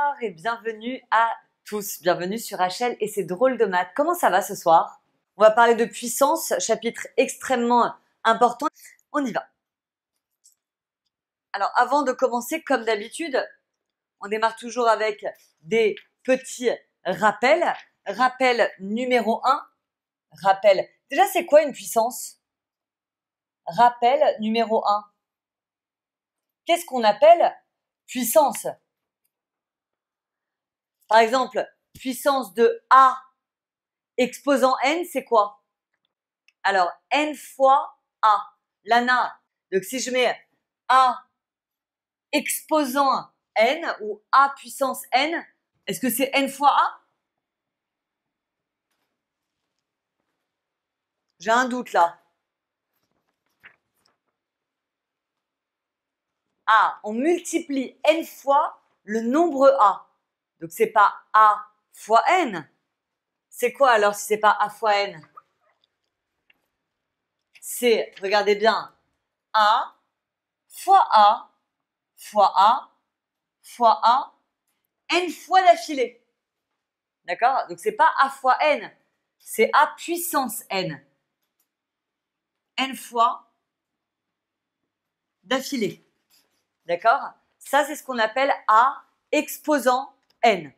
Bonsoir et bienvenue à tous. Bienvenue sur HL et c'est drôle de maths. Comment ça va ce soir? On va parler de puissance, chapitre extrêmement important. On y va. Alors avant de commencer, comme d'habitude, on démarre toujours avec des petits rappels. Rappel numéro 1. Rappel. Déjà, c'est quoi une puissance? Rappel numéro 1. Qu'est-ce qu'on appelle puissance? Par exemple, puissance de A exposant n, c'est quoi? Alors, n fois A. Lana. Donc, si je mets A exposant n ou A puissance n, est-ce que c'est n fois A? J'ai un doute là. A, on multiplie n fois le nombre A. Donc, c'est pas A fois n. C'est quoi alors si c'est pas A fois n? C'est, regardez bien, A fois A fois A fois A, n fois d'affilée. D'accord? Donc, c'est pas A fois n, c'est A puissance n. N fois d'affilée. D'accord? Ça, c'est ce qu'on appelle A exposant n.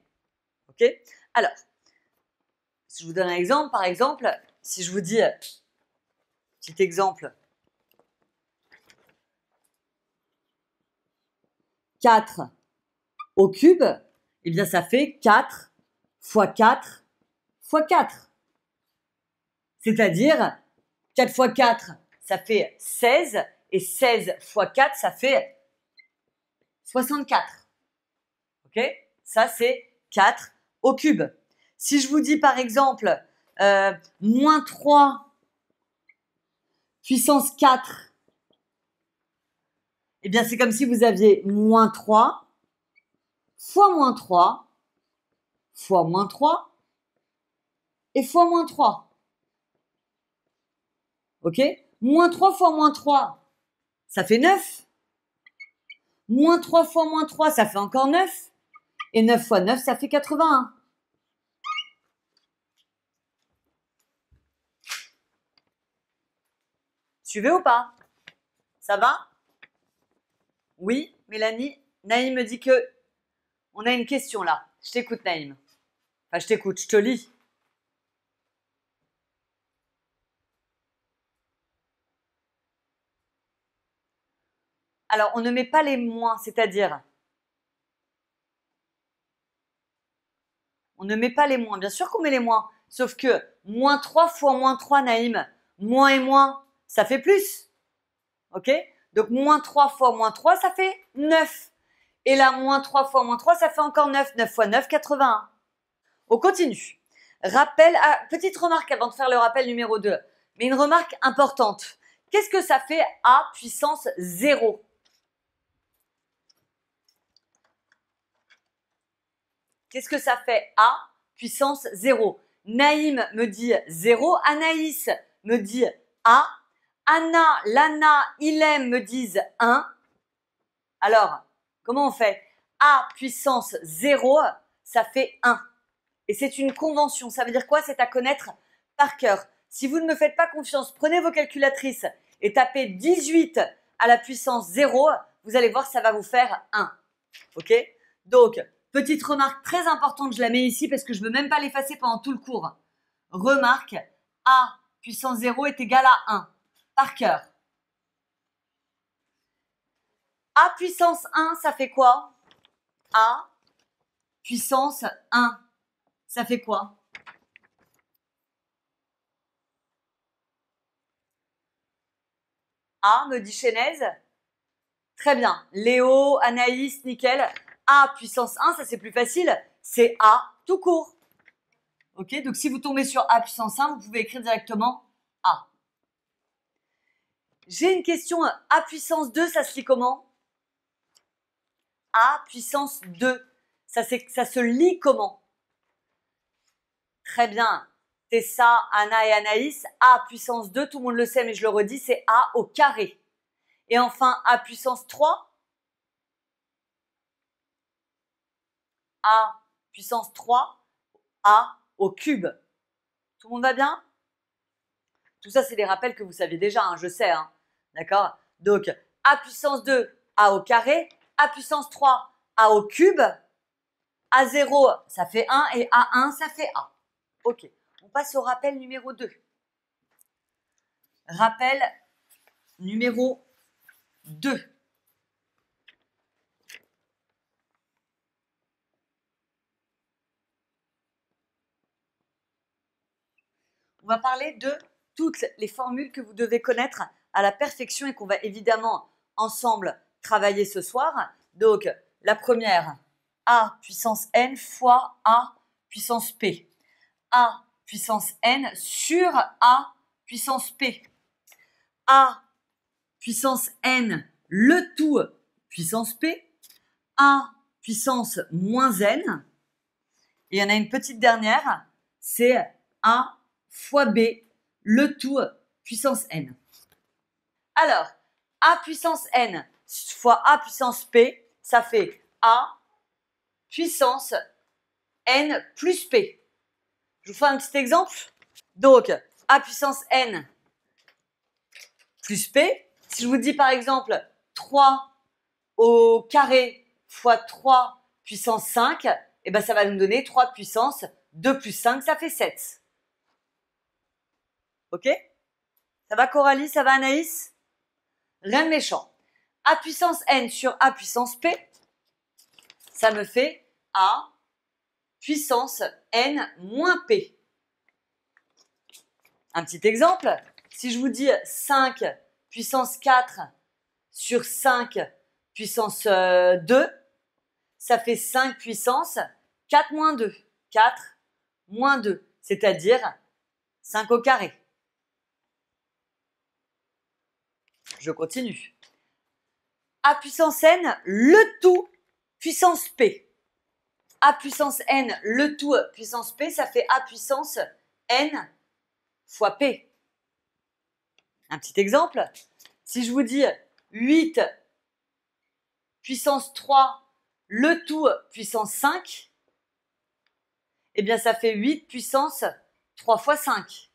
Ok? Alors, si je vous donne un exemple, par exemple, si je vous dis, petit exemple, 4 au cube, eh bien, ça fait 4 fois 4 fois 4. C'est-à-dire, 4 fois 4, ça fait 16, et 16 fois 4, ça fait 64. Ok? Ça, c'est 4 au cube. Si je vous dis, par exemple, moins 3 puissance 4, eh bien, c'est comme si vous aviez moins 3 fois moins 3 fois moins 3 et fois moins 3. Ok? Moins 3 fois moins 3, ça fait 9. Moins 3 fois moins 3, ça fait encore 9. Et 9 fois 9, ça fait 81. Suivez ou pas? Ça va? Oui, Mélanie? Naïm me dit que on a une question là. Je t'écoute, Naïm. Enfin, je t'écoute, je te lis. Alors, on ne met pas les moins, c'est-à-dire, on ne met pas les moins. Bien sûr qu'on met les moins. Sauf que moins 3 fois moins 3, Naïm, moins et moins, ça fait plus. Ok? Donc, moins 3 fois moins 3, ça fait 9. Et là, moins 3 fois moins 3, ça fait encore 9. 9 fois 9, 81. On continue. Rappel, petite remarque avant de faire le rappel numéro 2. Mais une remarque importante. Qu'est-ce que ça fait A puissance 0? Qu'est-ce que ça fait A puissance 0? Naïm me dit 0. Anaïs me dit A. Anna, Lana, Ilem me disent 1. Alors, comment on fait? A puissance 0, ça fait 1. Et c'est une convention. Ça veut dire quoi? C'est à connaître par cœur. Si vous ne me faites pas confiance, prenez vos calculatrices et tapez 18 à la puissance 0. Vous allez voir, ça va vous faire 1. Ok? Donc, petite remarque très importante, je la mets ici parce que je ne veux même pas l'effacer pendant tout le cours. Remarque, A puissance 0 est égal à 1. Par cœur. A puissance 1, ça fait quoi? A puissance 1, ça fait quoi? A, me dit Chénaise. Très bien. Léo, Anaïs, nickel. A puissance 1, ça c'est plus facile. C'est A tout court. Ok, donc si vous tombez sur A puissance 1, vous pouvez écrire directement A. J'ai une question. A puissance 2, ça se lit comment? A puissance 2. Ça se lit comment? Très bien. Tessa, Anna et Anaïs. A puissance 2, tout le monde le sait, mais je le redis, c'est A au carré. Et enfin, A puissance 3. A puissance 3, A au cube. Tout le monde va bien? Tout ça, c'est des rappels que vous saviez déjà, hein, je sais. Hein. D'accord? Donc, A puissance 2, A au carré. A puissance 3, A au cube. A0, ça fait 1 et A1, ça fait A. Ok. On passe au rappel numéro 2. Rappel numéro 2. On va parler de toutes les formules que vous devez connaître à la perfection et qu'on va évidemment ensemble travailler ce soir. Donc, la première, A puissance n fois A puissance p. A puissance n sur A puissance p. A puissance n, le tout puissance p. A puissance moins n. Et il y en a une petite dernière, c'est A fois b, le tout puissance n. Alors, A puissance n fois A puissance p, ça fait A puissance n plus p. Je vous fais un petit exemple. Donc, A puissance n plus p. Si je vous dis par exemple 3 au carré fois 3 puissance 5, et ben ça va nous donner 3 puissance 2 plus 5, ça fait 7. Ok? Ça va Coralie? Ça va Anaïs? Rien de méchant. A puissance n sur A puissance p, ça me fait A puissance n moins p. Un petit exemple. Si je vous dis 5 puissance 4 sur 5 puissance 2, ça fait 5 puissance 4 moins 2. 4 moins 2, c'est-à-dire 5 au carré. Je continue. A puissance n, le tout puissance p. A puissance n, le tout puissance p, ça fait A puissance n fois p. Un petit exemple. Si je vous dis 8 puissance 3, le tout puissance 5, eh bien ça fait 8 puissance 3 fois 5.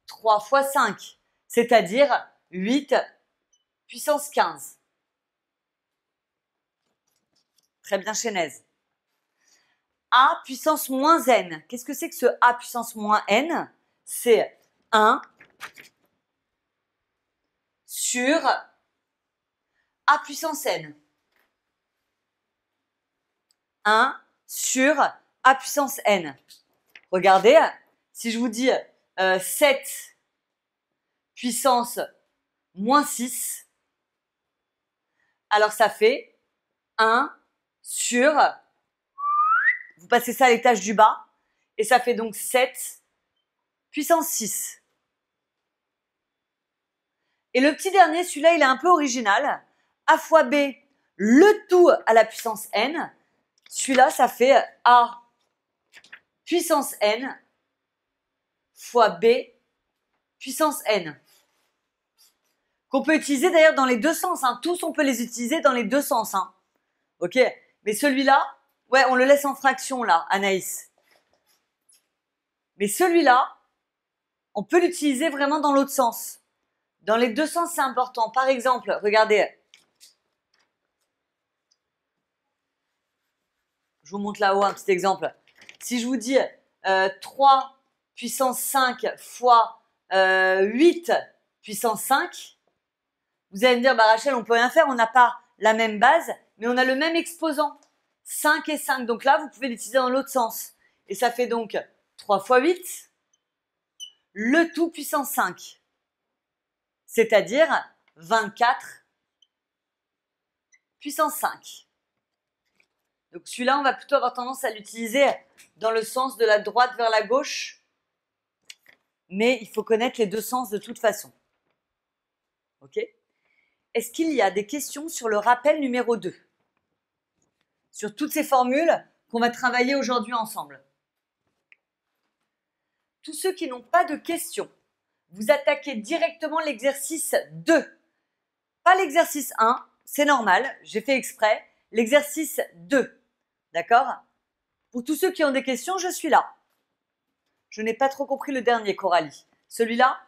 3 fois 5, c'est-à-dire 8 puissance 15. Très bien, Chénaise. A puissance moins n. Qu'est-ce que c'est que ce A puissance moins n? C'est 1 sur A puissance n. 1 sur A puissance n. Regardez, si je vous dis 7 puissance moins 6, alors ça fait 1 sur, vous passez ça à l'étage du bas, et ça fait donc 7 puissance 6. Et le petit dernier, celui-là, il est un peu original. A fois B, le tout à la puissance n. Celui-là, ça fait A puissance n fois B puissance n. Qu'on peut utiliser d'ailleurs dans les deux sens. Hein. Tous, on peut les utiliser dans les deux sens. Hein. Ok? Mais celui-là, ouais, on le laisse en fraction là, Anaïs. Mais celui-là, on peut l'utiliser vraiment dans l'autre sens. Dans les deux sens, c'est important. Par exemple, regardez. Je vous montre là-haut un petit exemple. Si je vous dis 3 puissance 5 fois 8 puissance 5, vous allez me dire, bah Rachel, on peut rien faire, on n'a pas la même base, mais on a le même exposant. 5 et 5. Donc là, vous pouvez l'utiliser dans l'autre sens. Et ça fait donc 3 fois 8, le tout puissance 5. C'est-à-dire 24 puissance 5. Donc celui-là, on va plutôt avoir tendance à l'utiliser dans le sens de la droite vers la gauche. Mais il faut connaître les deux sens de toute façon. Ok? Est-ce qu'il y a des questions sur le rappel numéro 2? Sur toutes ces formules qu'on va travailler aujourd'hui ensemble. Tous ceux qui n'ont pas de questions, vous attaquez directement l'exercice 2. Pas l'exercice 1, c'est normal, j'ai fait exprès. L'exercice 2. D'accord? Pour tous ceux qui ont des questions, je suis là. Je n'ai pas trop compris le dernier, Coralie. Celui-là?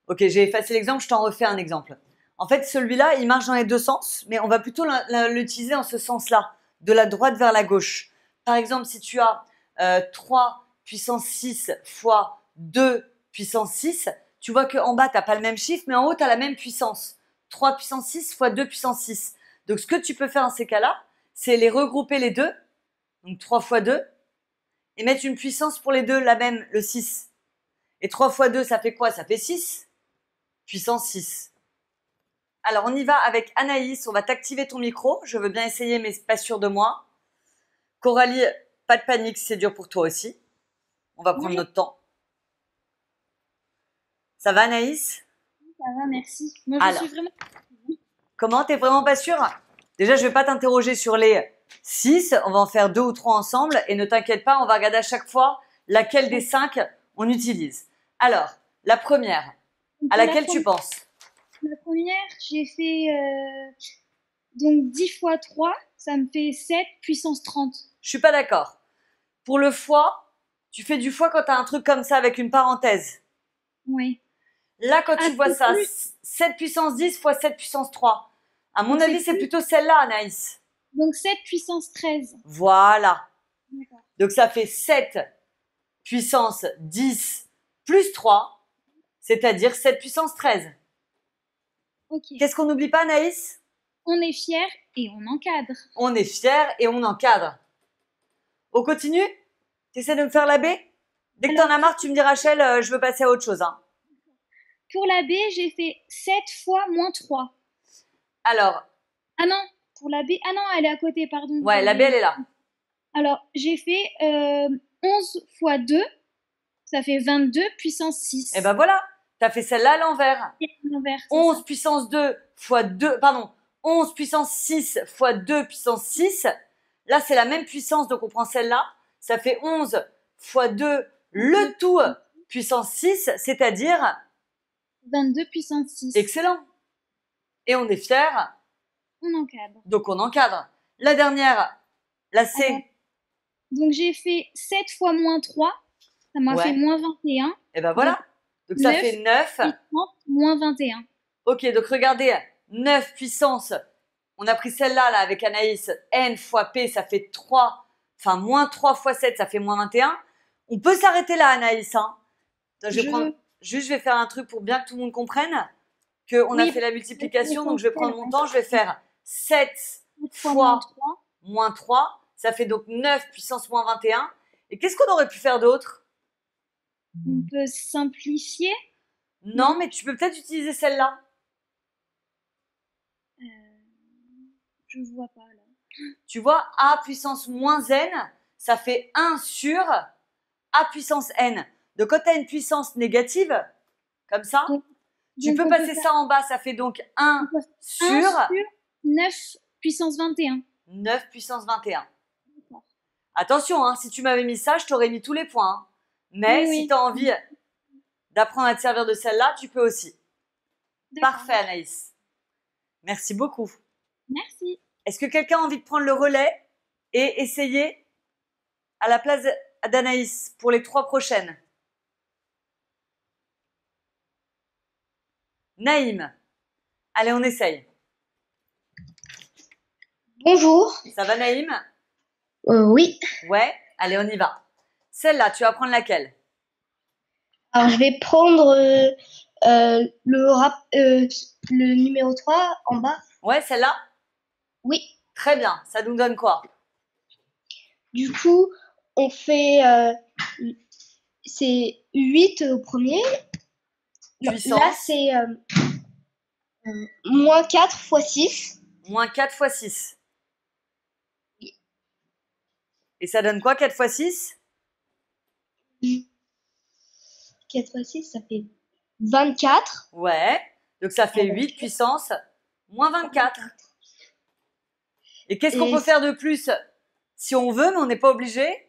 Ok, j'ai effacé l'exemple, je t'en refais un exemple. En fait, celui-là, il marche dans les deux sens, mais on va plutôt l'utiliser en ce sens-là, de la droite vers la gauche. Par exemple, si tu as 3 puissance 6 fois 2 puissance 6, tu vois qu'en bas, tu n'as pas le même chiffre, mais en haut, tu as la même puissance. 3 puissance 6 fois 2 puissance 6. Donc, ce que tu peux faire dans ces cas-là, c'est les regrouper les deux, donc 3 fois 2, et mettre une puissance pour les deux, la même, le 6. Et 3 fois 2, ça fait quoi? Ça fait 6. Puissance 6. Alors, on y va avec Anaïs. On va t'activer ton micro. Je veux bien essayer, mais pas sûr de moi. Coralie, pas de panique, c'est dur pour toi aussi. On va prendre notre temps. Ça va, Anaïs? Ça va, merci. Moi, je suis vraiment... Comment? T'es vraiment pas sûre? Déjà, je vais pas t'interroger sur les 6. On va en faire 2 ou 3 ensemble. Et ne t'inquiète pas, on va regarder à chaque fois laquelle des 5 on utilise. Alors, la première, à laquelle tu penses? La première, j'ai fait donc 10 fois 3, ça me fait 7 puissance 30. Je suis pas d'accord. Pour le foie, tu fais du foie quand tu as un truc comme ça avec une parenthèse. Oui. Là, quand tu vois ça, 7 puissance 10 fois 7 puissance 3. À mon avis, c'est plutôt celle-là, Anaïs. Donc 7 puissance 13. Voilà. D'accord. Donc ça fait 7 puissance 10 plus 3, c'est-à-dire 7 puissance 13. Ok. Qu'est-ce qu'on n'oublie pas, Anaïs? On est fier et on encadre. On est fier et on encadre. On continue? Tu essaies de me faire la B? Dès que t'en as marre, tu me dis, Rachel, je veux passer à autre chose. Hein. Pour la B, j'ai fait 7 fois moins 3. Alors. Ah non, pour la B. Ah non, elle est à côté, pardon. Ouais, la B, elle est là. Alors, j'ai fait 11 fois 2, ça fait 22 puissance 6. Et ben voilà, tu as fait celle-là à l'envers. 11 puissance 2 fois 2, pardon, 11 puissance 6 fois 2 puissance 6. Là, c'est la même puissance, donc on prend celle-là. Ça fait 11 fois 2, le tout puissance 6, c'est-à-dire 22 puissance 6. Excellent. Et on est fiers. On encadre. Donc on encadre. La dernière, la C. Alors, donc j'ai fait 7 fois moins 3, ça m'a fait moins 21. Et ben voilà. Donc ça fait 9. Moins 21. Ok, donc regardez, 9 puissance, on a pris celle-là là, avec Anaïs, N fois P, ça fait 3, enfin moins 3 fois 7, ça fait moins 21. On peut s'arrêter là, Anaïs. Hein. Je vais faire un truc pour bien que tout le monde comprenne qu'on a fait la multiplication, donc je vais prendre mon temps, je vais faire 7 fois moins 3, ça fait donc 9 puissance moins 21. Et qu'est-ce qu'on aurait pu faire d'autre? On peut simplifier. Non, mais tu peux peut-être utiliser celle-là. Je vois pas là. Tu vois, A puissance moins N, ça fait 1 sur A puissance N. Donc quand tu as une puissance négative, comme ça, tu peux passer ça en bas, ça fait donc 1 sur 9 puissance 21. 9 puissance 21. Attention, hein, si tu m'avais mis ça, je t'aurais mis tous les points. Hein. Mais si tu as envie d'apprendre à te servir de celle-là, tu peux aussi. Parfait, Anaïs. Merci beaucoup. Merci. Est-ce que quelqu'un a envie de prendre le relais et essayer à la place d'Anaïs pour les 3 prochaines? Naïm. Allez, on essaye. Bonjour. Ça va, Naïm? Oui. Ouais, allez, on y va. Celle-là, tu vas prendre laquelle? Alors, je vais prendre le numéro 3 en bas. Ouais, celle-là? Oui. Très bien. Ça nous donne quoi? Du coup, on fait... c'est 8 au premier. Puissance. Là, c'est moins 4 fois 6. Moins 4 fois 6. Et ça donne quoi, 4 fois 6? 4 fois 6, ça fait 24. Ouais. Donc ça fait 8 puissance moins 24. Et qu'est-ce qu'on peut faire de plus? Si on veut, mais on n'est pas obligé.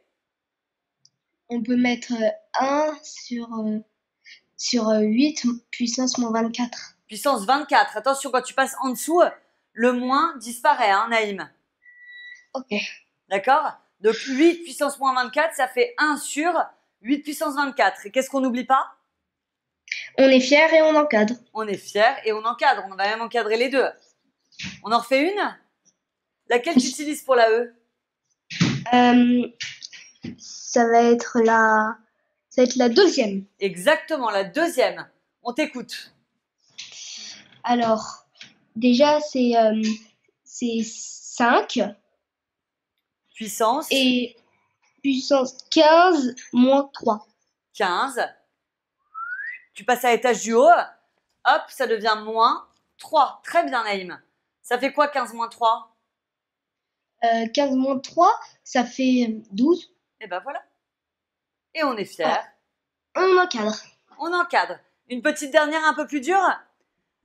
On peut mettre 1 sur 8 puissance moins 24. Puissance 24. Attention, quand tu passes en dessous, le moins disparaît, hein, Naïm? Ok. D'accord? Donc 8 puissance moins 24, ça fait 1 sur 8 puissance 24. Et qu'est-ce qu'on n'oublie pas? On est fier et on encadre. On est fier et on encadre. On va même encadrer les deux. On en refait une? Laquelle tu utilises pour la E? Ça va être la deuxième. Exactement, la deuxième. On t'écoute. Alors, déjà, c'est 5 Puissance et puissance 15 moins 3. 15. Tu passes à l'étage du haut. Hop, ça devient moins 3. Très bien, Naïm. Ça fait quoi 15 moins 3? 15 moins 3, ça fait 12. Et ben voilà. Et on est fiers. On encadre. On encadre. Une petite dernière un peu plus dure?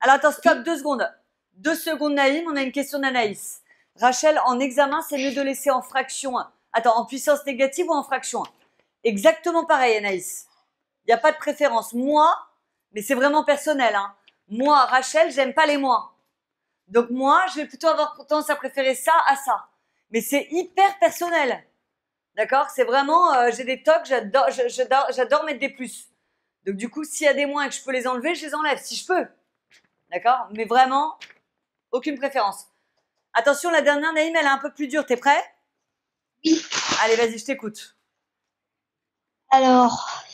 Alors attends, stop, 2 secondes. 2 secondes, Naïm, on a une question d'Anaïs. Rachel, en examen, c'est mieux de laisser en fraction. Attends, en puissance négative ou en fraction? Exactement pareil, Anaïs. Il n'y a pas de préférence. Moi, mais c'est vraiment personnel, hein. Moi, Rachel, j'aime pas les moins. Donc moi, je vais plutôt avoir tendance à préférer ça à ça. Mais c'est hyper personnel. D'accord? C'est vraiment, j'ai des tocs, j'adore mettre des plus. Donc du coup, s'il y a des moins et que je peux les enlever, je les enlève, si je peux. D'accord? Mais vraiment, aucune préférence. Attention, la dernière, Naïm, elle est un peu plus dure. T'es prêt? Oui. Allez, vas-y, je t'écoute. Alors,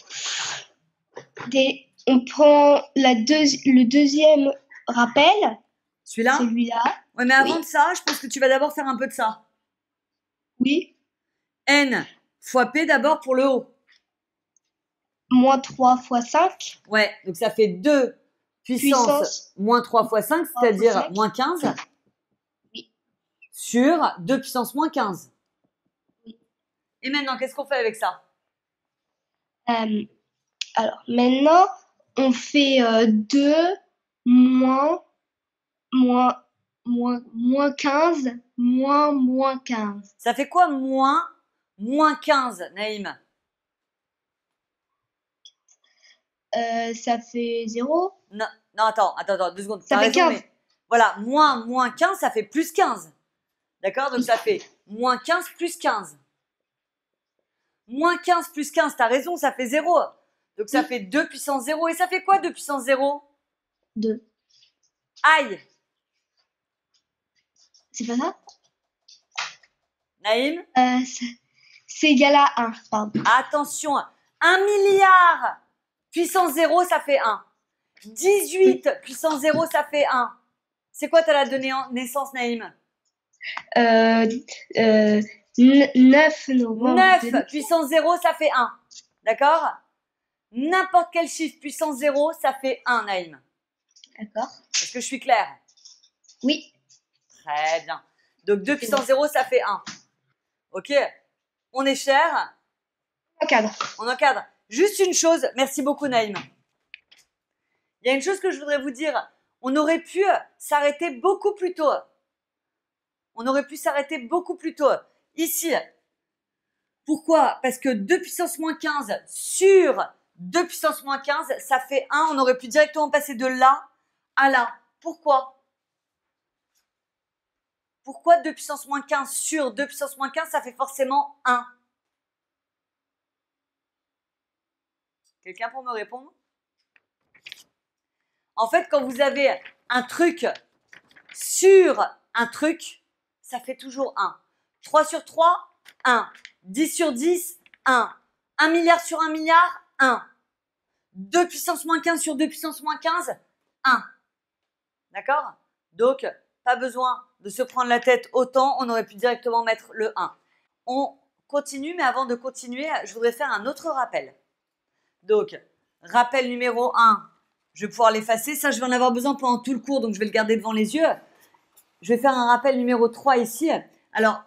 on prend le deuxième rappel. Celui-là? Celui-là. Ouais, mais avant Oui. de ça, je pense que tu vas d'abord faire un peu de ça. Oui. N fois P d'abord pour le haut. Moins 3 fois 5. Ouais, donc ça fait 2 puissance moins 3 fois 5, c'est-à-dire moins 15. Oui. Sur 2 puissance moins 15. Oui. Et maintenant, qu'est-ce qu'on fait avec ça? Alors, maintenant, on fait 2 moins 15, moins 15. Ça fait quoi moins 15, Naïm? Ça fait 0. Non, attends, 2 secondes. Ça fait 15. Mais voilà, moins 15, ça fait plus 15. D'accord? Donc ça fait moins 15 plus 15. Moins 15 plus 15, t'as raison, ça fait 0. Donc ça fait 2 puissance 0. Et ça fait quoi 2 puissance 0? 2. Aïe! C'est pas ça? Naïm? C'est égal à 1, pardon. Attention, 1 milliard puissance 0, ça fait 1. 18 puissance 0, ça fait 1. C'est quoi ta date de naissance, Naïm? 9 novembre. 9 puissance 0, ça fait 1. D'accord? N'importe quel chiffre puissance 0, ça fait 1, Naïm. D'accord. Est-ce que je suis claire? Oui. Très bien. Donc 2 puissance 0, ça fait 1. Ok? On est cher. On encadre. On encadre. Juste une chose. Merci beaucoup, Naïm. Il y a une chose que je voudrais vous dire. On aurait pu s'arrêter beaucoup plus tôt. On aurait pu s'arrêter beaucoup plus tôt. Ici. Pourquoi? Parce que 2 puissance moins 15 sur 2 puissance moins 15, ça fait 1. On aurait pu directement passer de là à là. Pourquoi? Pourquoi 2 puissance moins 15 sur 2 puissance moins 15, ça fait forcément 1? Quelqu'un pour me répondre? En fait, quand vous avez un truc sur un truc, ça fait toujours 1. 3 sur 3, 1. 10 sur 10, 1. 1 milliard sur 1 milliard, 1. 2 puissance moins 15 sur 2 puissance moins 15, 1. D'accord? Donc, pas besoin de se prendre la tête autant, on aurait pu directement mettre le 1. On continue, mais avant de continuer, je voudrais faire un autre rappel. Donc, rappel numéro 1, je vais pouvoir l'effacer. Ça, je vais en avoir besoin pendant tout le cours, donc je vais le garder devant les yeux. Je vais faire un rappel numéro 3 ici. Alors,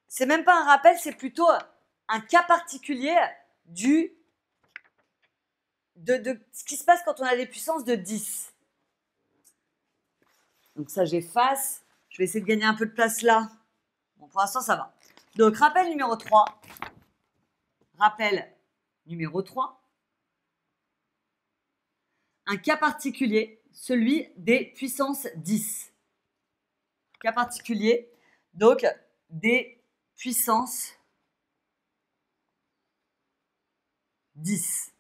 c'est même pas un rappel, c'est plutôt un cas particulier de ce qui se passe quand on a des puissances de 10. Donc ça, j'efface. Je vais essayer de gagner un peu de place là. Bon, pour l'instant, ça va. Donc, rappel numéro 3. Rappel numéro 3. Un cas particulier, celui des puissances 10. Cas particulier, donc des puissances 10.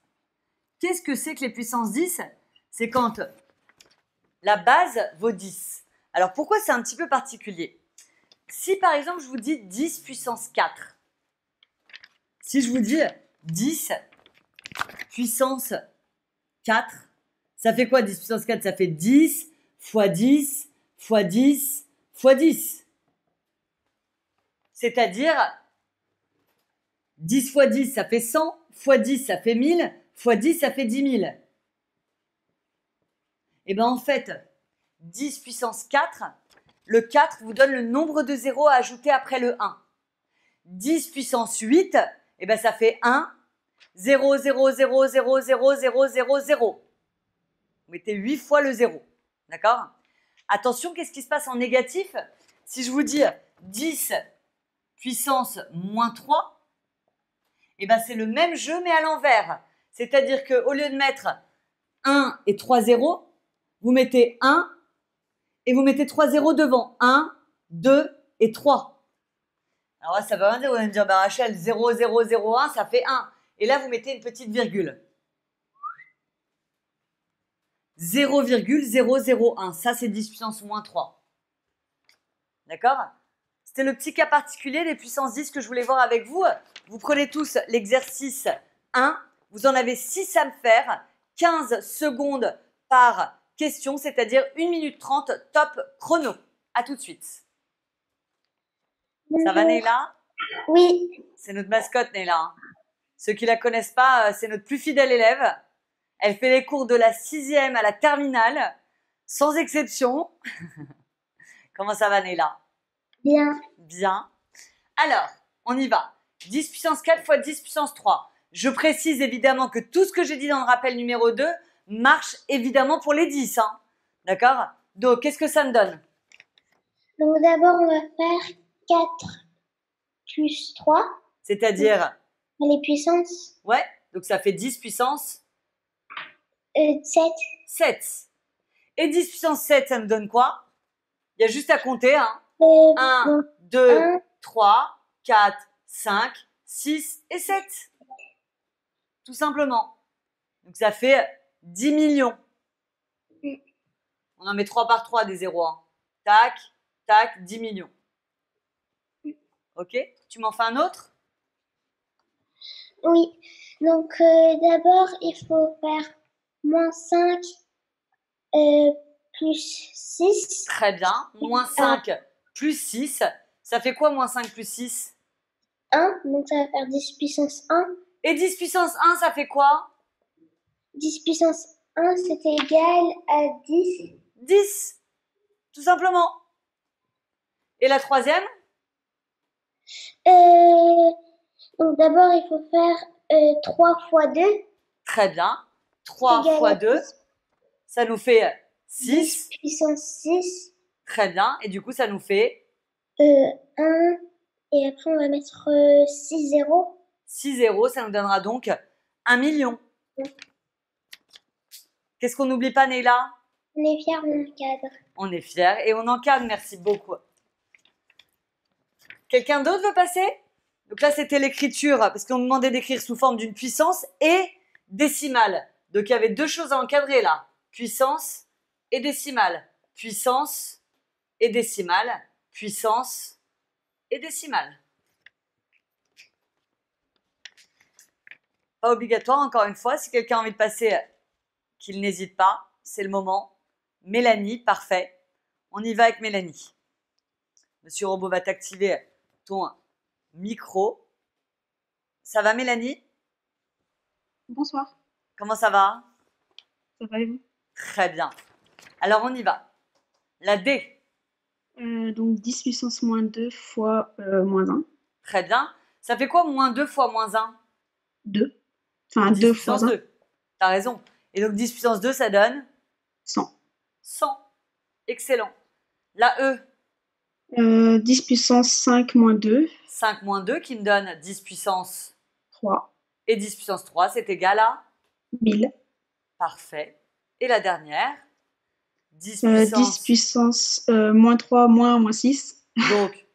Qu'est-ce que c'est que les puissances 10? C'est quand la base vaut 10. Alors, pourquoi c'est un petit peu particulier? Si, par exemple, je vous dis 10 puissance 4, si je vous dis 10 puissance 4, ça fait quoi 10 puissance 4? Ça fait 10 fois 10 fois 10 fois 10. C'est-à-dire 10 fois 10, ça fait 100, fois 10, ça fait 1000, fois 10, ça fait 10 000. Et bien en fait, 10 puissance 4, le 4 vous donne le nombre de zéros à ajouter après le 1. 10 puissance 8, et ben ça fait 1, 0, 0, 0, 0, 0, 0, 0, 0. Vous mettez 8 fois le 0. D'accord? Attention, qu'est-ce qui se passe en négatif? Si je vous dis 10 puissance moins 3, et ben c'est le même jeu mais à l'envers. C'est-à-dire qu'au lieu de mettre 1 et 3 zéros, vous mettez 1 et vous mettez 3 zéros devant. 1, 2 et 3. Alors là, ça veut rien dire. Vous allez me dire, bah Rachel, 0, 0, 0, 1, ça fait 1. Et là, vous mettez une petite virgule. 0,001. Ça, c'est 10 puissance moins 3. D'accord? C'était le petit cas particulier des puissances 10 que je voulais voir avec vous. Vous prenez tous l'exercice 1. Vous en avez 6 à me faire. 15 secondes par question, c'est-à-dire 1 minute 30, top chrono. À tout de suite. Ça va, Neila? Oui. C'est notre mascotte, Neila. Hein. Ceux qui la connaissent pas, c'est notre plus fidèle élève. Elle fait les cours de la 6e à la terminale, sans exception. Comment ça va, Neila? Bien. Bien. Alors, on y va. 10 puissance 4 fois 10 puissance 3. Je précise évidemment que tout ce que j'ai dit dans le rappel numéro 2 marche évidemment pour les 10. Hein. D'accord? Donc, qu'est-ce que ça me donne? Donc d'abord, on va faire 4 plus 3. C'est-à-dire? Les puissances. Ouais, donc ça fait 10 puissance 7. 7. Et 10 puissance 7, ça me donne quoi? Il y a juste à compter. Hein. 1, 2, 3, 4, 5, 6 et 7. Tout simplement. Donc ça fait 10 millions. On en met 3 par 3 des zéros. Hein. Tac, tac, 10 millions. Ok? Tu m'en fais un autre? Oui. Donc d'abord, il faut faire moins 5 plus 6. Très bien. Moins 5 plus 6. Ça fait quoi moins 5 plus 6? 1. Donc ça va faire 10 puissance 1. Et 10 puissance 1, ça fait quoi? 10 puissance 1, c'est égal à 10. 10. Tout simplement. Et la troisième? Donc d'abord, il faut faire 3 fois 2. Très bien. 3 fois 2, ça nous fait 6. 10 puissance 6. Très bien. Et du coup, ça nous fait 1. Et après, on va mettre 6 zéros. 6 zéros, ça nous donnera donc 1 million. Qu'est-ce qu'on n'oublie pas, Neila? On est fiers, on encadre. On est fiers et on encadre. Merci beaucoup. Quelqu'un d'autre veut passer? Donc là, c'était l'écriture, parce qu'on nous demandait d'écrire sous forme d'une puissance et décimale. Donc il y avait deux choses à encadrer là. Puissance et décimale. Puissance et décimale. Puissance et décimale. Pas obligatoire, encore une fois. Si quelqu'un a envie de passer, qu'il n'hésite pas. C'est le moment. Mélanie, parfait. On y va avec Mélanie. Monsieur Robot va t'activer ton micro. Ça va, Mélanie? Bonsoir. Comment ça va? Ça va et vous? Très bien. Alors, on y va. La D. Donc 10 puissance moins 2 fois moins 1. Très bien. Ça fait quoi moins 2 fois moins 1? 2. Enfin 10 2 puissance fois 1. 2. T'as raison. Et donc 10 puissance 2, ça donne 100. 100. Excellent. La E. 10 puissance 5 moins 2. 5 moins 2 qui me donne 10 puissance 3. et 10 puissance 3, c'est égal à 1000. Parfait. Et la dernière 10 puissance, 10 puissance moins 3 moins 6. donc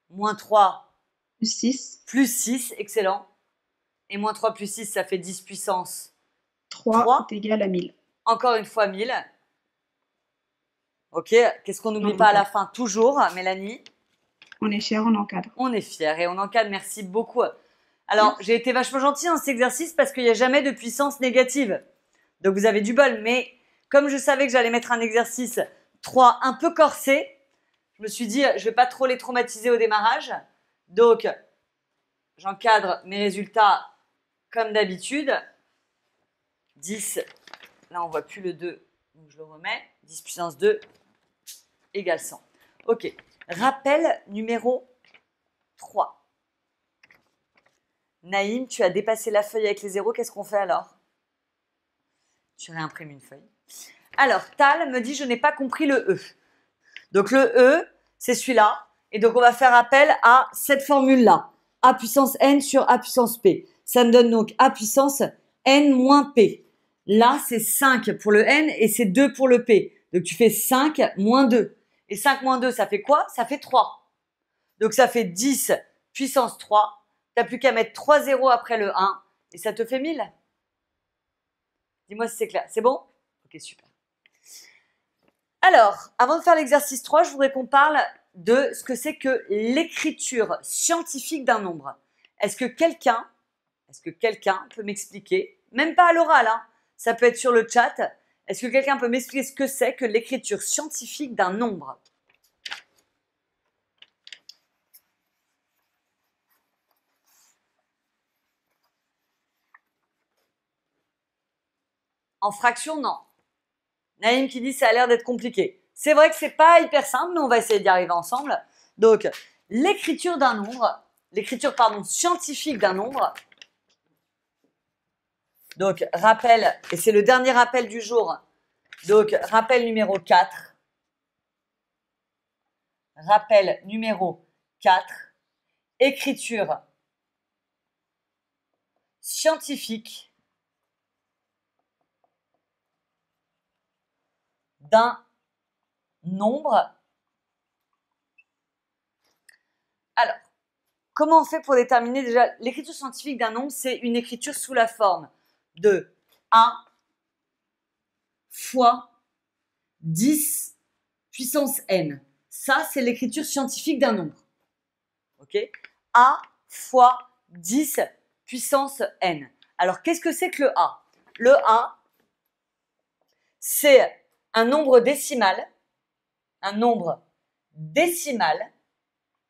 moins 3 Plus 6. plus 6, excellent. Et moins 3 plus 6, ça fait 10 puissance 3 3. est égal à 1000. Encore une fois 1000. Ok, qu'est-ce qu'on n'oublie Non, pas à la encore. fin? Toujours, Mélanie. On est fiers, on encadre. On est fiers et on encadre, merci beaucoup. Alors, j'ai été vachement gentille dans cet exercice parce qu'il n'y a jamais de puissance négative. Donc, vous avez du bol. Mais comme je savais que j'allais mettre un exercice 3 un peu corsé, je me suis dit, je ne vais pas trop les traumatiser au démarrage. Donc, j'encadre mes résultats comme d'habitude. 10, là, on ne voit plus le 2, donc je le remets. 10 puissance 2 égale 100. Ok. Rappel numéro 3. Naïm, tu as dépassé la feuille avec les zéros. Qu'est-ce qu'on fait alors? Tu réimprimes une feuille. Alors, Tal me dit, je n'ai pas compris le E. Donc, le E, c'est celui-là. Et donc, on va faire appel à cette formule-là. A puissance N sur A puissance P. Ça me donne donc A puissance N moins P. Là, c'est 5 pour le N et c'est 2 pour le P. Donc, tu fais 5 moins 2. Et 5 moins 2, ça fait quoi? Ça fait 3. Donc, ça fait 10 puissance 3. Tu n'as plus qu'à mettre 3 zéros après le 1 et ça te fait 1000. Dis-moi si c'est clair. C'est bon? Ok, super. Alors, avant de faire l'exercice 3, je voudrais qu'on parle de ce que c'est que l'écriture scientifique d'un nombre. Est-ce que quelqu'un peut m'expliquer, même pas à l'oral, hein, ça peut être sur le chat, est-ce que quelqu'un peut m'expliquer ce que c'est que l'écriture scientifique d'un nombre? En fraction, non. Naïm qui dit ça a l'air d'être compliqué. C'est vrai que c'est pas hyper simple, mais on va essayer d'y arriver ensemble. Donc, l'écriture d'un nombre, scientifique d'un nombre. Donc, rappel, et c'est le dernier rappel du jour. Donc, rappel numéro 4. Rappel numéro 4. Écriture scientifique d'un nombre. Alors, comment on fait pour déterminer déjà l'écriture scientifique d'un nombre? C'est une écriture sous la forme de A fois 10 puissance N. Ça, c'est l'écriture scientifique d'un nombre. Ok? A fois 10 puissance N. Alors, qu'est-ce que c'est que le A? Le A, c'est un nombre décimal. Un nombre décimal,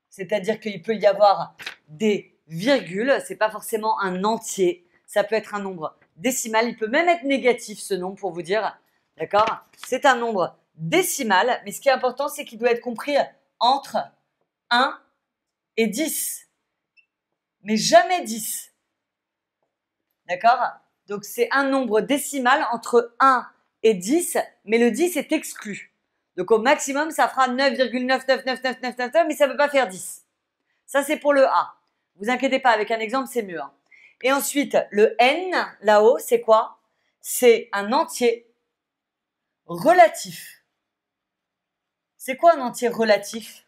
c'est-à-dire qu'il peut y avoir des virgules, c'est pas forcément un entier, ça peut être un nombre décimal, il peut même être négatif ce nombre pour vous dire, d'accord? C'est un nombre décimal, mais ce qui est important, c'est qu'il doit être compris entre 1 et 10, mais jamais 10, d'accord? Donc c'est un nombre décimal entre 1 et 10, mais le 10 est exclu. Donc au maximum, ça fera 9,99999, mais ça ne peut pas faire 10. Ça, c'est pour le A. Vous inquiétez pas, avec un exemple, c'est mieux. Hein. Et ensuite, le N, là-haut, c'est quoi? C'est un entier relatif. C'est quoi un entier relatif?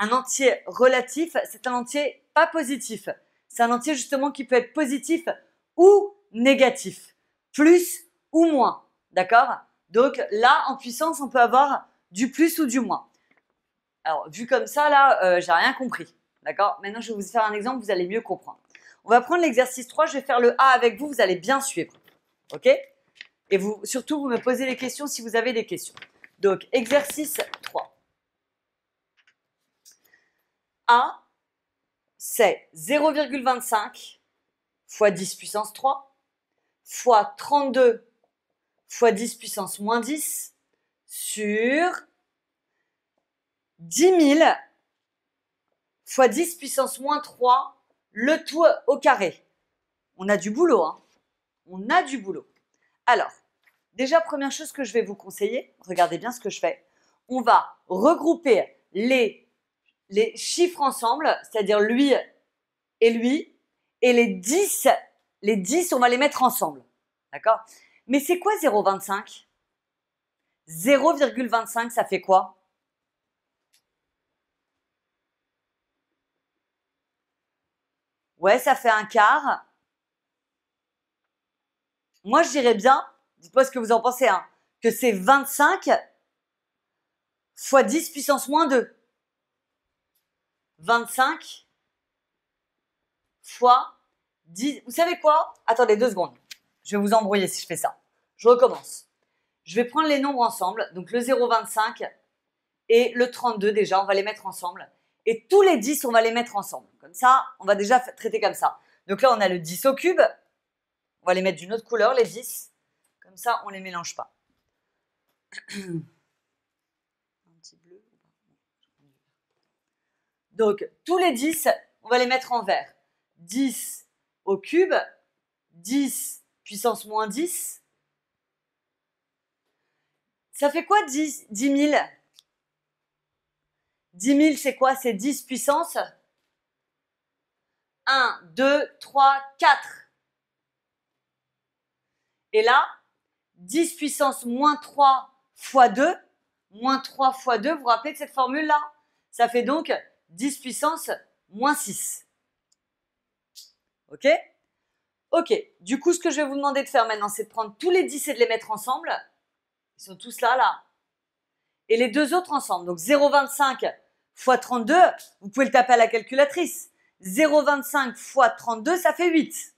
Un entier relatif, c'est un entier pas positif. C'est un entier justement qui peut être positif ou négatif, plus ou moins, d'accord? Donc là, en puissance, on peut avoir du plus ou du moins. Alors, vu comme ça, là, j'ai rien compris, d'accord? Maintenant, je vais vous faire un exemple, vous allez mieux comprendre. On va prendre l'exercice 3, je vais faire le A avec vous, vous allez bien suivre, ok? Et vous, surtout, vous me posez les questions si vous avez des questions. Donc, exercice 3. A, c'est 0,25 fois 10 puissance 3 fois 32 fois 10 puissance moins 10 sur 10 000 fois 10 puissance moins 3, le tout au carré. On a du boulot, hein. On a du boulot. Alors, déjà, première chose que je vais vous conseiller, regardez bien ce que je fais. On va regrouper les chiffres ensemble, c'est-à-dire lui, et les 10, on va les mettre ensemble. D'accord? Mais c'est quoi 0,25? 0,25, ça fait quoi? Ouais, ça fait un quart. Moi, je dirais bien, dites-moi ce que vous en pensez, hein, que c'est 25 fois 10 puissance moins 2. 25 fois 10. Vous savez quoi? Attendez 2 secondes. Je vais vous embrouiller si je fais ça. Je recommence. Je vais prendre les nombres ensemble. Donc le 0,25 et le 32 déjà, on va les mettre ensemble. Et tous les 10, on va les mettre ensemble. Comme ça, on va déjà traiter comme ça. Donc là, on a le 10 au cube. On va les mettre d'une autre couleur, les 10. Comme ça, on ne les mélange pas. Un petit bleu. Donc, tous les 10, on va les mettre en vert. 10 au cube, 10 puissance moins 10. Ça fait quoi 10 000? 10 000, c'est quoi? C'est 10 puissance 1, 2, 3, 4. Et là, 10 puissance moins 3 fois 2, moins 3 fois 2, vous vous rappelez de cette formule-là? Ça fait donc 10 puissance moins 6. Ok? Ok, du coup, ce que je vais vous demander de faire maintenant, c'est de prendre tous les 10 et de les mettre ensemble. Ils sont tous là, là. Et les deux autres ensemble. Donc 0,25 fois 32, vous pouvez le taper à la calculatrice. 0,25 fois 32, ça fait 8.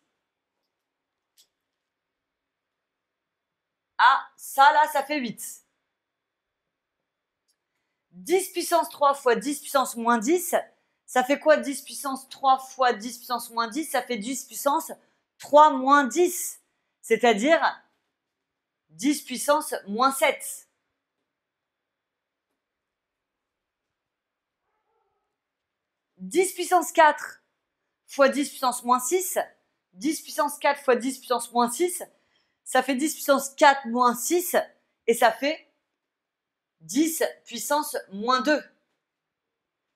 Ah, ça là, ça fait 8. 10 puissance 3 fois 10 puissance moins 10, ça fait quoi 10 puissance 3 fois 10 puissance moins 10? Ça fait 10 puissance 3 moins 10, c'est-à-dire 10 puissance moins 7. « 10 puissance 4 fois 10 puissance moins 6, 10 puissance 4 fois 10 puissance moins 6, ça fait 10 puissance 4 moins 6, et ça fait 10 puissance moins 2.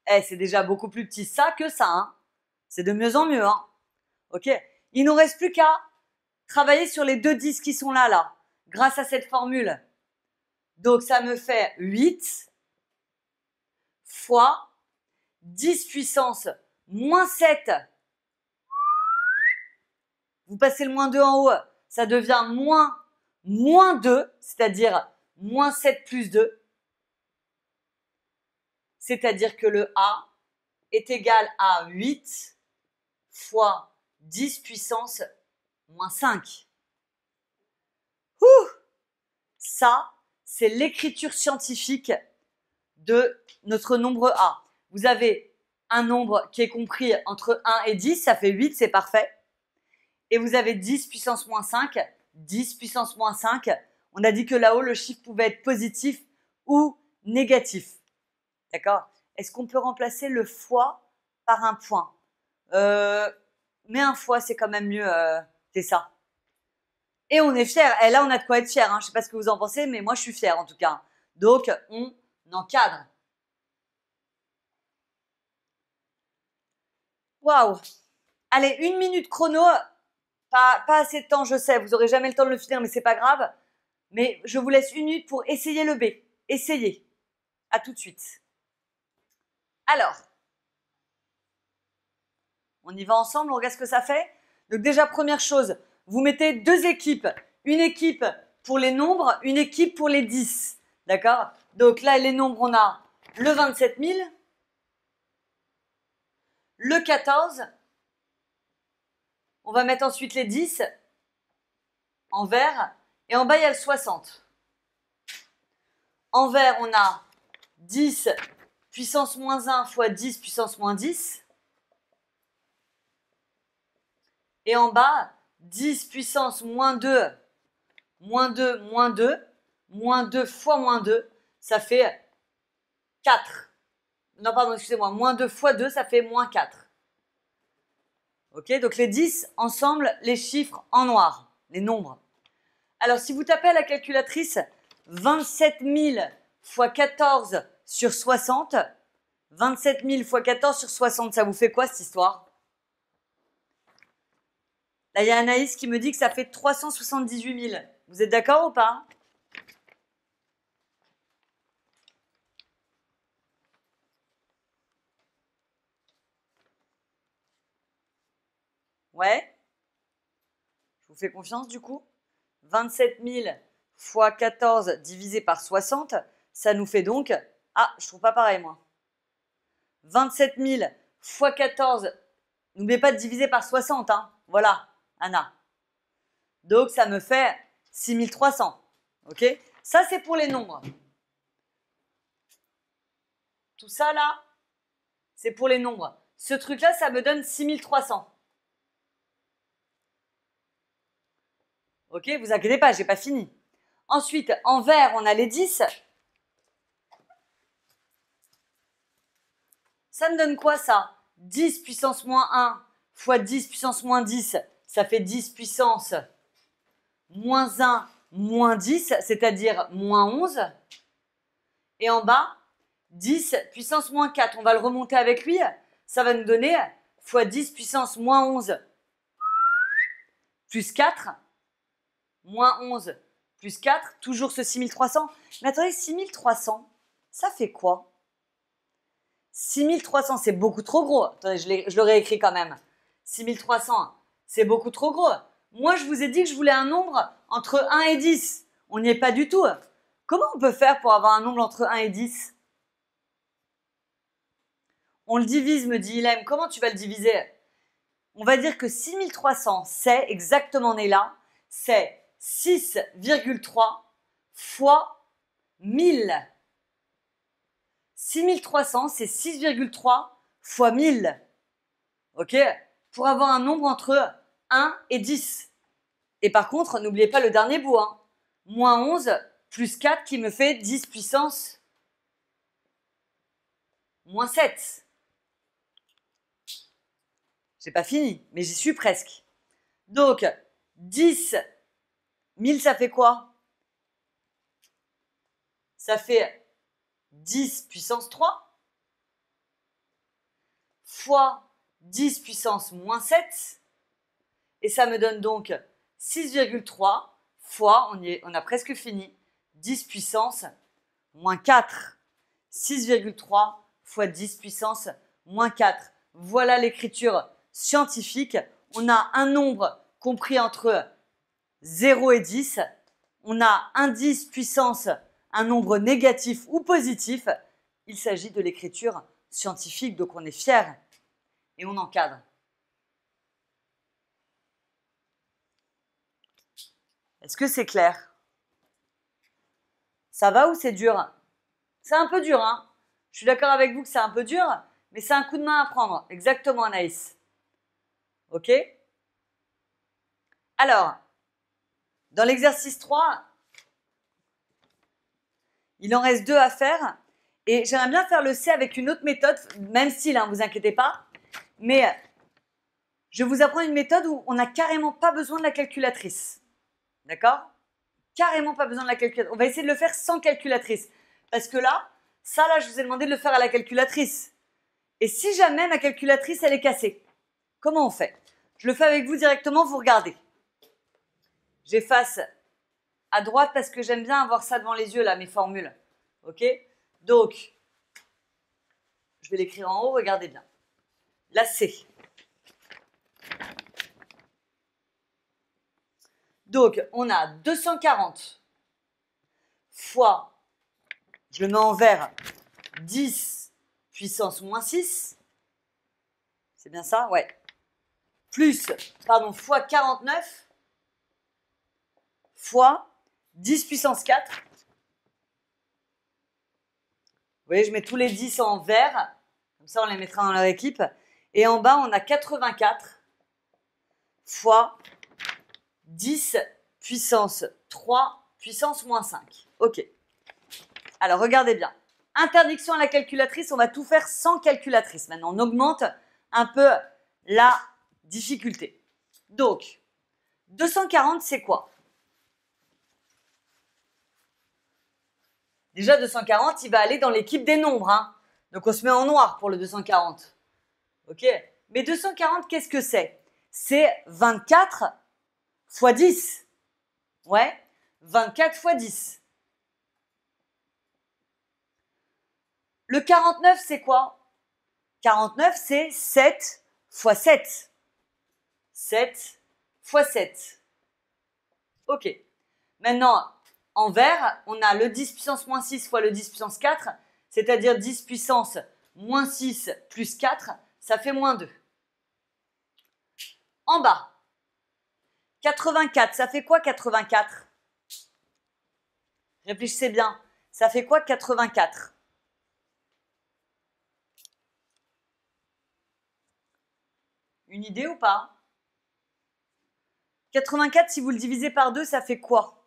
Eh, c'est déjà beaucoup plus petit ça que ça, hein. C'est de mieux en mieux, hein. Ok. Il nous reste plus qu'à travailler sur les deux 10 qui sont là, là, grâce à cette formule. Donc, ça me fait 8 fois 10 puissance moins 7. Vous passez le moins 2 en haut, ça devient moins 2, c'est-à-dire moins 7 plus 2. C'est-à-dire que le A est égal à 8 fois 10 puissance moins 5. Ouh, ça, c'est l'écriture scientifique de notre nombre A. Vous avez un nombre qui est compris entre 1 et 10, ça fait 8, c'est parfait. Et vous avez 10 puissance moins 5, 10 puissance moins 5. On a dit que là-haut, le chiffre pouvait être positif ou négatif. D'accord? Est-ce qu'on peut remplacer le fois par un point? Mais un fois, c'est quand même mieux, c'est ça. Et on est fiers. Et là, on a de quoi être fiers. Hein. Je ne sais pas ce que vous en pensez, mais moi, je suis fière en tout cas. Donc, on encadre. Waouh! Allez, 1 minute chrono. Pas assez de temps, je sais. Vous n'aurez jamais le temps de le finir, mais c'est pas grave. Mais je vous laisse 1 minute pour essayer le B. Essayez. À tout de suite. Alors, on y va ensemble, on regarde ce que ça fait. Donc déjà, première chose, vous mettez 2 équipes. Une équipe pour les nombres, une équipe pour les 10. D'accord? Donc là, les nombres, on a le 27 000, le 14. On va mettre ensuite les 10 en vert. Et en bas, il y a le 60. En vert, on a 10 puissance moins 1 fois 10 puissance moins 10. Et en bas, 10 puissance moins 2, moins 2, moins 2, moins 2 fois moins 2, ça fait 4. Non, pardon, excusez-moi, moins 2 fois 2, ça fait moins 4. Ok, donc les 10, ensemble, les chiffres en noir, les nombres. Alors, si vous tapez à la calculatrice 27 000 fois 14 sur 60, 27 000 fois 14 sur 60, ça vous fait quoi cette histoire? Là, il y a Anaïs qui me dit que ça fait 378 000. Vous êtes d'accord ou pas? Ouais? Je vous fais confiance du coup? 27 000 fois 14 divisé par 60, ça nous fait donc... Ah, je trouve pas pareil moi. 27 000 fois 14, n'oubliez pas de diviser par 60, hein. Voilà, Anna. Donc ça me fait 6300. Ok? Ça c'est pour les nombres. Tout ça là, c'est pour les nombres. Ce truc là, ça me donne 6300. Ok? Vous inquiétez pas, j'ai pas fini. Ensuite, en vert, on a les 10. Ça me donne quoi ça? 10 puissance moins 1 fois 10 puissance moins 10, ça fait 10 puissance moins 1 moins 10, c'est-à-dire moins 11. Et en bas, 10 puissance moins 4, on va le remonter avec lui, ça va nous donner fois 10 puissance moins 11 plus 4, moins 11 plus 4, toujours ce 6300. Mais attendez, 6300, ça fait quoi? 6300, c'est beaucoup trop gros. Attendez, je l'aurais écrit quand même. 6300, c'est beaucoup trop gros. Moi, je vous ai dit que je voulais un nombre entre 1 et 10. On n'y est pas du tout. Comment on peut faire pour avoir un nombre entre 1 et 10? On le divise, me dit Ilem. Comment tu vas le diviser? On va dire que 6300, c'est exactement né là. C'est 6,3 fois 1000. 6300, c'est 6,3 fois 1000. Ok? Pour avoir un nombre entre 1 et 10. Et par contre, n'oubliez pas le dernier bout. Hein. Moins 11 plus 4 qui me fait 10 puissance moins 7. J'ai pas fini, mais j'y suis presque. Donc, 10, 1000, ça fait quoi? Ça fait 10 puissance 3 fois 10 puissance moins 7. Et ça me donne donc 6,3 fois, on a presque fini, 10 puissance moins 4. 6,3 fois 10 puissance moins 4. Voilà l'écriture scientifique. On a un nombre compris entre 0 et 10. On a un 10 puissance, un nombre négatif ou positif. Il s'agit de l'écriture scientifique, donc on est fiers et on encadre. Est-ce que c'est clair? Ça va ou c'est dur? C'est un peu dur, hein? Je suis d'accord avec vous que c'est un peu dur, mais c'est un coup de main à prendre. Exactement, Anaïs. Ok? Alors, dans l'exercice 3, il en reste 2 à faire. Et j'aimerais bien faire le C avec une autre méthode, même style, hein, vous inquiétez pas. Mais je vous apprends une méthode où on n'a carrément pas besoin de la calculatrice. D'accord? Carrément pas besoin de la calculatrice. On va essayer de le faire sans calculatrice. Parce que là, je vous ai demandé de le faire à la calculatrice. Et si jamais ma calculatrice, elle est cassée, comment on fait? Je le fais avec vous directement, vous regardez. J'efface à droite parce que j'aime bien avoir ça devant les yeux, là, mes formules. Ok? Donc, je vais l'écrire en haut, regardez bien. La C. Donc, on a 240 fois, je le mets en vert, 10 puissance moins 6. C'est bien ça? Ouais. Fois 49 fois 10 puissance 4. Vous voyez, je mets tous les 10 en vert. Comme ça, on les mettra dans leur équipe. Et en bas, on a 84 fois 10 puissance 3 puissance moins 5. Ok. Alors, regardez bien. Interdiction à la calculatrice, on va tout faire sans calculatrice. Maintenant, on augmente un peu la difficulté. Donc, 240, c'est quoi? Déjà, 240, il va aller dans l'équipe des nombres. Hein. Donc, on se met en noir pour le 240. Ok? Mais 240, qu'est-ce que c'est? c'est 24 fois 10. Ouais, 24 fois 10. Le 49, c'est quoi? 49, c'est 7 fois 7. 7 fois 7. Ok. Maintenant, en vert, on a le 10 puissance moins 6 fois le 10 puissance 4, c'est-à-dire 10 puissance moins 6 plus 4, ça fait moins 2. En bas, 84, ça fait quoi 84? Réfléchissez bien, ça fait quoi 84? Une idée ou pas? 84, si vous le divisez par 2, ça fait quoi?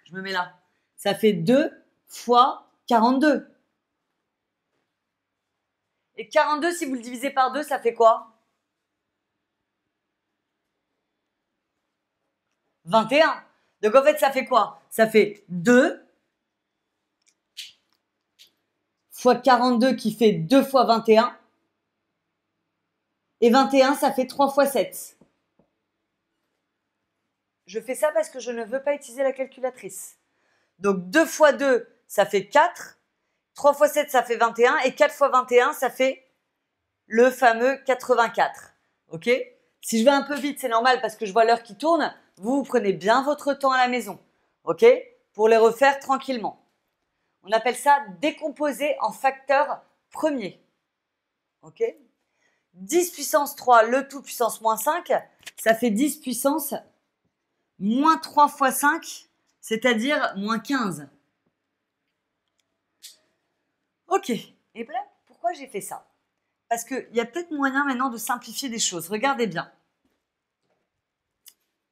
Je me mets là. Ça fait 2 fois 42. Et 42, si vous le divisez par 2, ça fait quoi? 21. Donc en fait, ça fait quoi? Ça fait 2 fois 42 qui fait 2 fois 21. Et 21, ça fait 3 fois 7. Je fais ça parce que je ne veux pas utiliser la calculatrice. Donc 2 fois 2, ça fait 4. 3 fois 7, ça fait 21. Et 4 fois 21, ça fait le fameux 84. Ok? Si je vais un peu vite, c'est normal parce que je vois l'heure qui tourne. Vous prenez bien votre temps à la maison. Ok? Pour les refaire tranquillement. On appelle ça décomposer en facteurs premiers. Ok? 10 puissance 3, le tout puissance moins 5, ça fait 10 puissance moins 3 fois 5, c'est-à-dire moins 15. Ok, et bien pourquoi j'ai fait ça? Parce qu'il y a peut-être moyen maintenant de simplifier des choses. Regardez bien.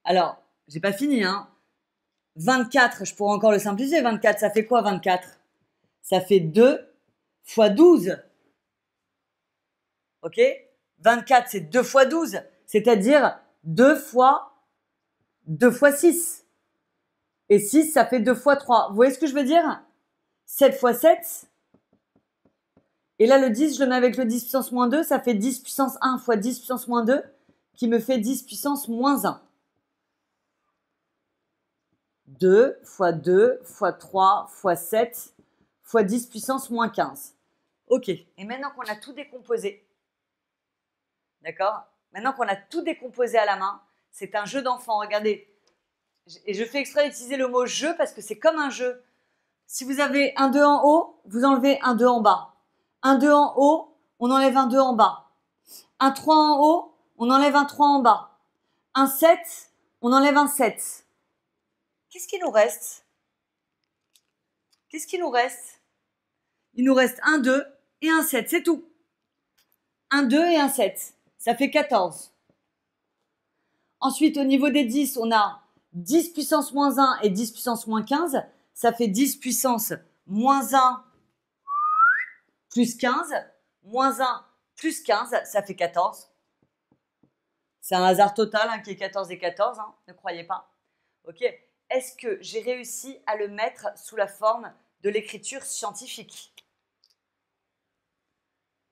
Alors, j'ai pas fini, hein. 24, je pourrais encore le simplifier. 24, ça fait quoi 24? Ça fait 2 fois 12. Ok? 24, c'est 2 fois 12, c'est-à-dire 2 fois 6. Et 6, ça fait 2 fois 3. Vous voyez ce que je veux dire? 7 fois 7. Et là, le 10, je le mets avec le 10 puissance moins 2, ça fait 10 puissance 1 fois 10 puissance moins 2, qui me fait 10 puissance moins 1. 2 fois 2 fois 3 fois 7 fois 10 puissance moins 15. Ok, et maintenant qu'on a tout décomposé, d'accord? Maintenant qu'on a tout décomposé à la main, c'est un jeu d'enfant, regardez. Et je fais exprès d'utiliser le mot jeu parce que c'est comme un jeu. Si vous avez un 2 en haut, vous enlevez un 2 en bas. Un 2 en haut, on enlève un 2 en bas. Un 3 en haut, on enlève un 3 en bas. Un 7, on enlève un 7. Qu'est-ce qu'il nous reste? Qu'est-ce qu'il nous reste? Il nous reste un 2 et un 7, c'est tout. Un 2 et un 7, ça fait 14. Ensuite, au niveau des 10, on a 10 puissance moins 1 et 10 puissance moins 15. Ça fait 10 puissance moins 1 plus 15. Moins 1 plus 15, ça fait 14. C'est un hasard total hein, qui est 14 et 14, hein, ne croyez pas. Ok. Est-ce que j'ai réussi à le mettre sous la forme de l'écriture scientifique?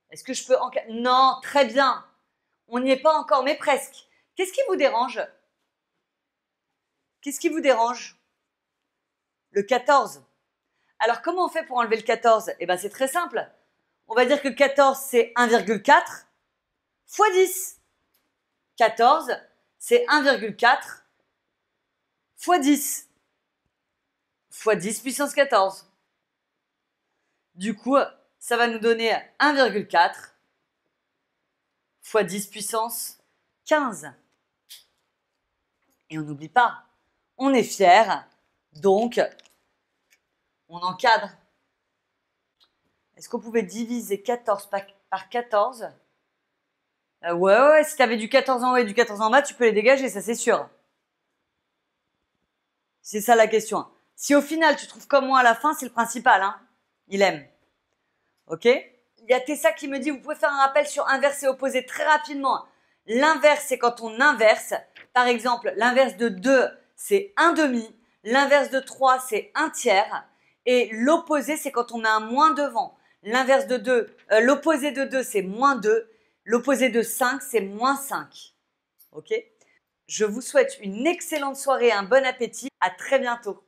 Est-ce que je peux... Non, très bien. On n'y est pas encore, mais presque. Qu'est-ce qui vous dérange? Qu'est-ce qui vous dérange? Le 14. Alors, comment on fait pour enlever le 14? Eh bien, c'est très simple. On va dire que 14, c'est 1,4 fois 10. 14, c'est 1,4 fois 10. Fois 10 puissance 14. Du coup, ça va nous donner 1,4 fois 10 puissance 15. Et on n'oublie pas, on est fiers, donc on encadre. Est-ce qu'on pouvait diviser 14 par 14? Ouais, si tu avais du 14 en haut et du 14 en bas, tu peux les dégager, ça c'est sûr. C'est ça la question. Si au final tu trouves comme moi à la fin, c'est le principal, hein. Il aime. Ok? Il y a Tessa qui me dit, vous pouvez faire un rappel sur inverse et opposé très rapidement. L'inverse, c'est quand on inverse. Par exemple, l'inverse de 2, c'est 1/2. L'inverse de 3, c'est 1/3. Et l'opposé, c'est quand on a un moins devant. L'inverse de 2, l'opposé de 2, c'est moins 2. L'opposé de 5, c'est moins 5. Ok? Je vous souhaite une excellente soirée et un bon appétit. À très bientôt.